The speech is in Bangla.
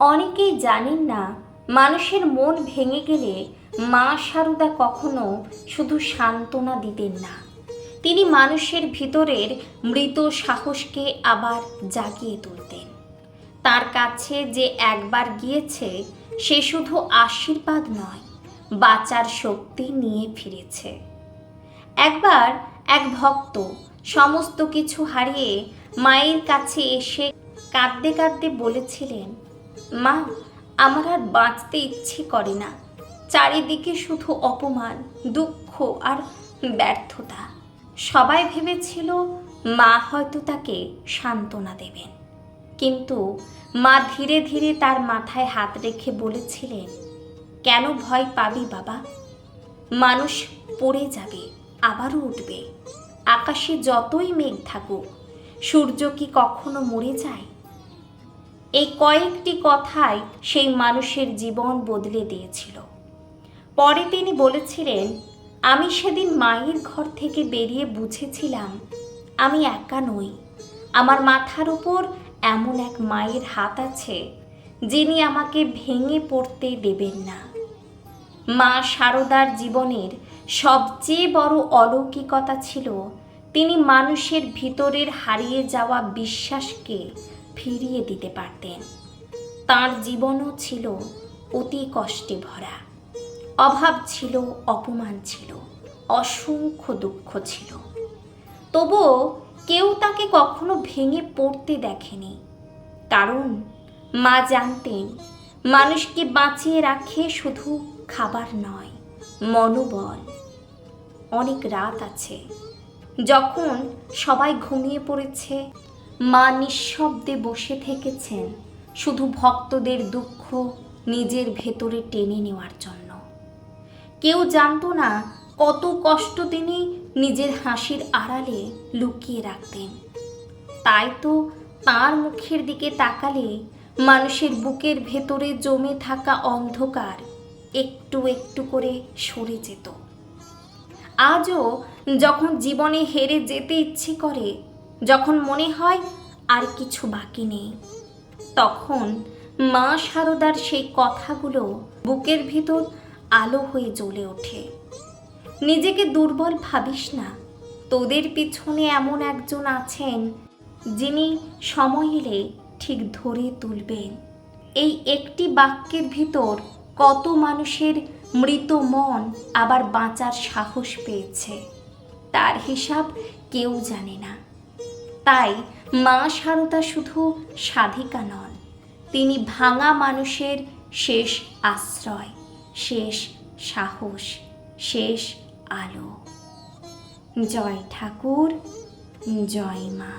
অনেকেই জানেন না, মানুষের মন ভেঙে গেলে মা সারদা কখনো শুধু সান্ত্বনা দিতেন না, তিনি মানুষের ভিতরের মৃত সাহসকে আবার জাগিয়ে তুলতেন। তার কাছে যে একবার গিয়েছে সে শুধু আশীর্বাদ নয়, বাঁচার শক্তি নিয়ে ফিরেছে। একবার এক ভক্ত সমস্ত কিছু হারিয়ে মায়ের কাছে এসে কাঁদতে কাঁদতে বলেছিলেন, মা, আমার আর বাঁচতে ইচ্ছে করে না, চারিদিকে শুধু অপমান, দুঃখ আর ব্যর্থতা। সবাই ভেবেছিল মা হয়তো তাকে সান্ত্বনা দেবেন, কিন্তু মা ধীরে ধীরে তার মাথায় হাত রেখে বলেছিলেন, কেন ভয় পাবি বাবা? মানুষ পড়ে যাবে, আবারও উঠবে। আকাশে যতই মেঘ থাকুক, সূর্য কি কখনো মরে যায়? এই কয়েকটি কথাই সেই মানুষের জীবন বদলে দিয়েছিল। পরে তিনি বলেছিলেন, আমি সেদিন মায়ের ঘর থেকে বেরিয়ে বুঝেছিলাম আমি একা নই। আমার মাথার উপর এমন এক মায়ের হাত আছে যিনি আমাকে ভেঙে পড়তে দেবেন না। মা সারদার জীবনের সবচেয়ে বড় অলৌকিকতা ছিল তিনি মানুষের ভিতরের হারিয়ে যাওয়া বিশ্বাসকে ফিরিয়ে দিতে পারতেন। তার জীবনও ছিল অতি কষ্টে ভরা, অভাব ছিল, অপমান ছিল, অসংখ্য দুঃখ ছিল। তবুও কেউ তাকে কখনো ভেঙে পড়তে দেখেনি, কারণ মা জানতেন মানুষকে বাঁচিয়ে রাখে শুধু খাবার নয়, মনোবল। অনেক রাত আছে যখন সবাই ঘুমিয়ে পড়েছে, মা নিঃশব্দে বসে থেকেছেন শুধু ভক্তদের দুঃখ নিজের ভেতরে টেনে নেওয়ার জন্য। কেউ জানতো না কত কষ্ট তিনি নিজের হাসির আড়ালে লুকিয়ে রাখতেন। তাই তো তাঁর মুখের দিকে তাকালে মানুষের বুকের ভেতরে জমে থাকা অন্ধকার একটু একটু করে সরে যেত। আজও যখন জীবনে হেরে যেতে ইচ্ছে করে, যখন মনে হয় আর কিছু বাকি নেই, তখন মা সারদার সেই কথাগুলো বুকের ভিতর আলো হয়ে জ্বলে ওঠে। নিজেকে দুর্বল ভাবিস না, তোদের পিছনে এমন একজন আছেন যিনি সময় এলে ঠিক ধরে তুলবেন। এই একটি বাক্যের ভিতর কত মানুষের মৃত মন আবার বাঁচার সাহস পেয়েছে, তার হিসাব কেউ জানে না। তাই মা সারদা শুধু সাধিকা নন, তিনি ভাঙা মানুষের শেষ আশ্রয়, শেষ সাহস, শেষ আলো। জয় ঠাকুর, জয় মা।